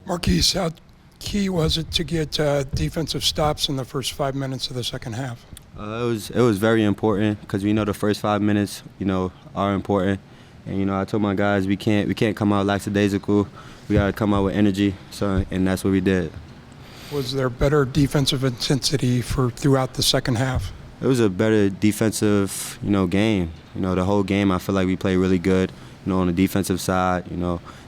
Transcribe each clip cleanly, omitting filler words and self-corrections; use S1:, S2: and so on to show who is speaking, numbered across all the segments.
S1: Markquis, how key was it to get defensive stops in the first 5 minutes of the second half?
S2: It was very important because we know the first 5 minutes, are important. And I told my guys we can't come out lackadaisical. We gotta come out with energy. And that's what we did.
S1: Was there better defensive intensity throughout the second half?
S2: It was a better defensive, game. The whole game I feel like we played really good. On the defensive side,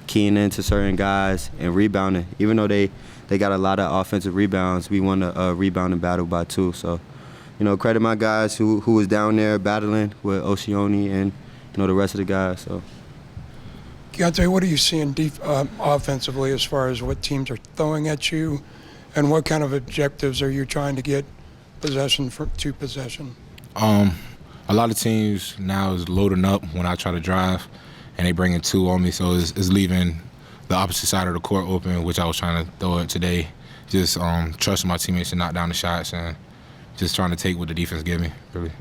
S2: keying into certain guys and rebounding. Even though they got a lot of offensive rebounds, we won a rebounding battle by 2. So, credit my guys who was down there battling with Oceone and the rest of the guys. So.
S1: Keyontae, what are you seeing offensively as far as what teams are throwing at you, and what kind of objectives are you trying to get possession to possession?
S3: A lot of teams now is loading up when I try to drive, and they bring in 2 on me, so it's leaving the opposite side of the court open, which I was trying to throw it today. Just trusting my teammates to knock down the shots and just trying to take what the defense gave me, really.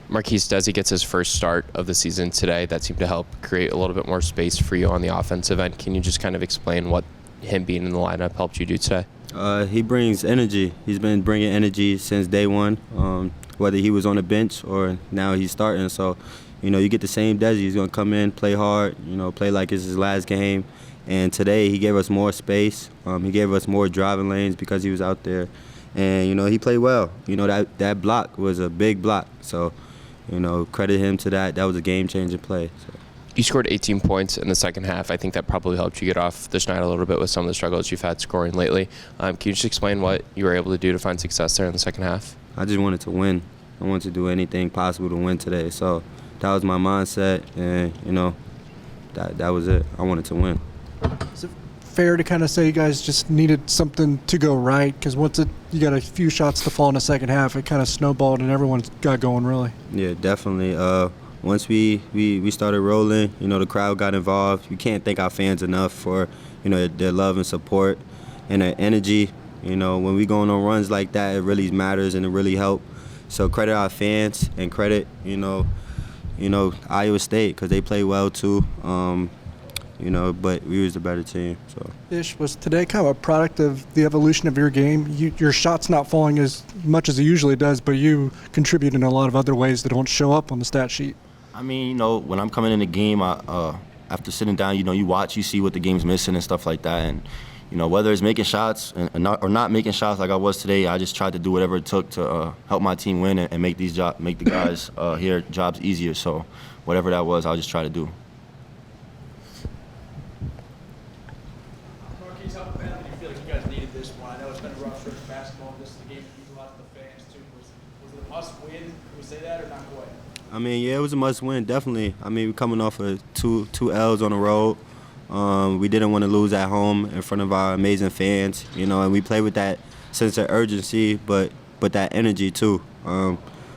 S4: Markquis Desi gets his first start of the season today. That seemed to help create a little bit more space for you on the offensive end. Can you just kind of explain what him being in the lineup helped you do today?
S2: He brings energy. He's been bringing energy since day one, whether he was on the bench or now he's starting. So, you get the same Desi. He's going to come in, play hard, play like it's his last game. And today he gave us more space. He gave us more driving lanes because he was out there. And, he played well. That block was a big block. So, credit him to that. That was a game-changing play. So.
S4: You scored 18 points in the second half. I think that probably helped you get off the schneid a little bit with some of the struggles you've had scoring lately. Can you just explain what you were able to do to find success there in the second half?
S2: I just wanted to win. I wanted to do anything possible to win today. So that was my mindset, and, that was it. I wanted to win.
S5: Is it fair to kind of say you guys just needed something to go right? Because once you got a few shots to fall in the second half, it kind of snowballed and everyone got going, really.
S2: Yeah, definitely. Once we started rolling, the crowd got involved. You can't thank our fans enough for, their love and support and their energy. When we go on runs like that, it really matters and it really helps. So credit our fans and credit, Iowa State because they play well too. But we was the better team. So.
S5: Ish, was today kind of a product of the evolution of your game? Your shot's not falling as much as it usually does, but you contribute in a lot of other ways that don't show up on the stat sheet.
S6: I mean, when I'm coming in the game, after sitting down, you watch, you see what the game's missing and stuff like that. And, whether it's making shots or not making shots like I was today, I just tried to do whatever it took to help my team win and make the guys here jobs easier. So whatever that was, I'll just try to do.
S7: Markquis, how badly do you feel like you guys needed this one? I know it's been a rough stretch of basketball. This is the game that means a lot to the fans, too. Was it a must-win? Can we say that or not quite?
S2: I mean, yeah, it was a must-win, definitely. I mean, we're coming off of two L's on the road. We didn't want to lose at home in front of our amazing fans, and we played with that sense of urgency, but that energy, too.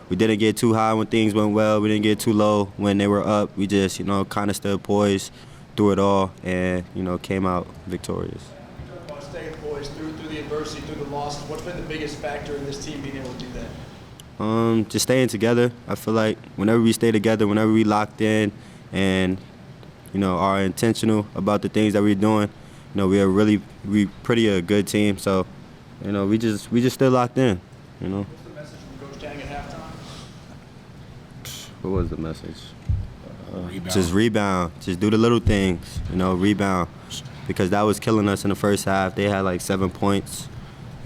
S2: We didn't get too high when things went well. We didn't get too low when they were up. We just, kind of stood poised through it all and, came out victorious.
S7: You talk about staying poised through the adversity, through the losses. What's been the biggest factor in this team being able to do that?
S2: Just staying together. I feel like whenever we stay together, whenever we locked in and, are intentional about the things that we're doing, we pretty a good team. So, we just still locked in,
S7: What's the message from Coach Tang at halftime?
S2: What was the message?
S3: Rebound.
S2: Just rebound. Just do the little things, rebound. Because that was killing us in the first half. They had like 7 points,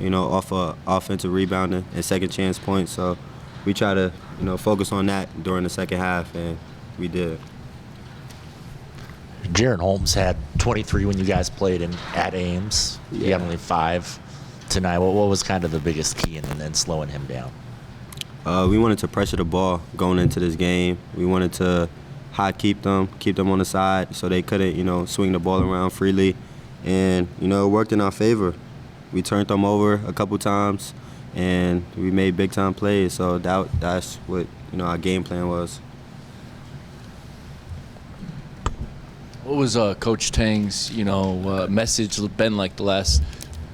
S2: off of offensive rebounding and second chance points. So we try to, focus on that during the second half, and we did.
S8: Jaron Holmes had 23 when you guys played at Ames. Yeah. He had only 5 tonight. What was kind of the biggest key in slowing him down?
S2: We wanted to pressure the ball going into this game. We wanted to keep them on the side so they couldn't, swing the ball around freely. And, it worked in our favor. We turned them over a couple times, and we made big-time plays. So that's what, our game plan was.
S9: What was Coach Tang's, message been like the last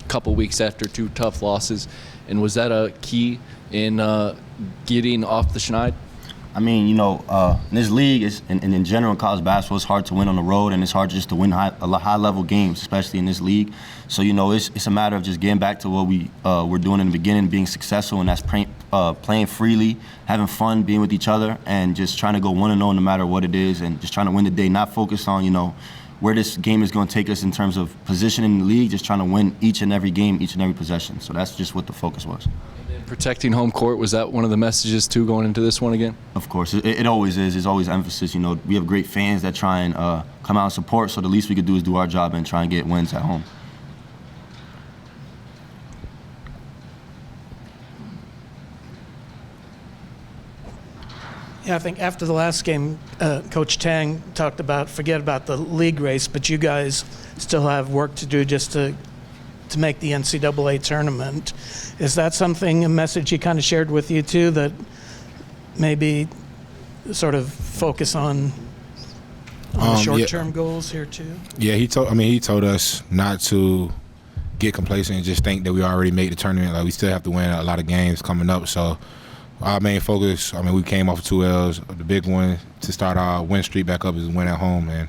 S9: couple weeks after 2 tough losses, and was that a key in getting off the schneid?
S6: I mean, in this league, and in general in college basketball, it's hard to win on the road, and it's hard just to win high-level games, especially in this league. So, it's a matter of just getting back to what we were doing in the beginning, being successful, and that's playing freely, having fun, being with each other, and just trying to go 1-0 no matter what it is, and just trying to win the day, not focus on, where this game is going to take us in terms of position in the league, just trying to win each and every game, each and every possession. So that's just what the focus was.
S9: Protecting home court, was that one of the messages too going into this one again?
S6: Of course, it always is. It's always emphasis. We have great fans that try and come out and support. So the least we could do is do our job and try and get wins at home.
S10: Yeah, I think after the last game, Coach Tang talked about forget about the league race, but you guys still have work to do just to make the NCAA tournament. Is that a message he kind of shared with you too, that maybe sort of focus on the short-term goals here too?
S3: Yeah, he told us not to get complacent and just think that we already made the tournament. Like, we still have to win a lot of games coming up. So our main focus, we came off of 2 L's. The big one to start our win streak back up is win at home, and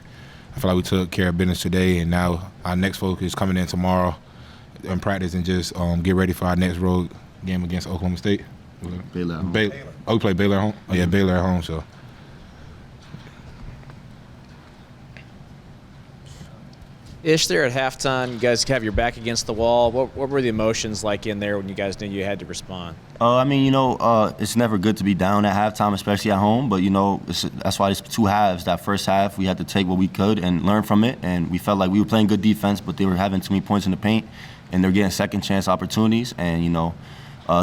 S3: I feel like we took care of business today. And now our next focus is coming in tomorrow in practice and just get ready for our next road game against Oklahoma State.
S6: Baylor.
S3: We play Baylor at home? Oh, yeah, Baylor at home, so.
S11: Ish, there at halftime, you guys have your back against the wall. What were the emotions like in there when you guys knew you had to respond?
S6: It's never good to be down at halftime, especially at home. But, that's why it's 2 halves. That first half, we had to take what we could and learn from it. And we felt like we were playing good defense, but they were having too many points in the paint. And they're getting second chance opportunities. And,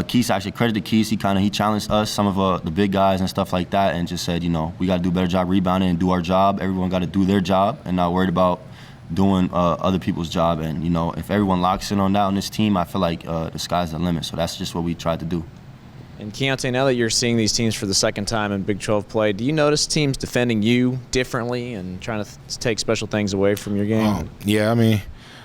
S6: Keith, actually credit to Keith. He challenged us, some of the big guys and stuff like that, and just said, we got to do a better job rebounding and do our job. Everyone got to do their job and not worried about doing other people's job. And, if everyone locks in on that on this team, I feel like the sky's the limit. So that's just what we tried to do.
S11: And Keyontae, now that you're seeing these teams for the second time in Big 12 play, do you notice teams defending you differently and trying to take special things away from your game?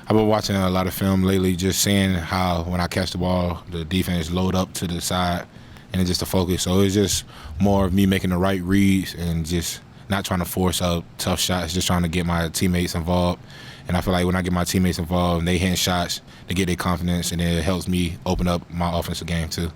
S3: I've been watching a lot of film lately, just seeing how when I catch the ball, the defense load up to the side and it's just a focus. So it's just more of me making the right reads and just not trying to force out tough shots, just trying to get my teammates involved. And I feel like when I get my teammates involved and they hitting shots, they get their confidence, and it helps me open up my offensive game too.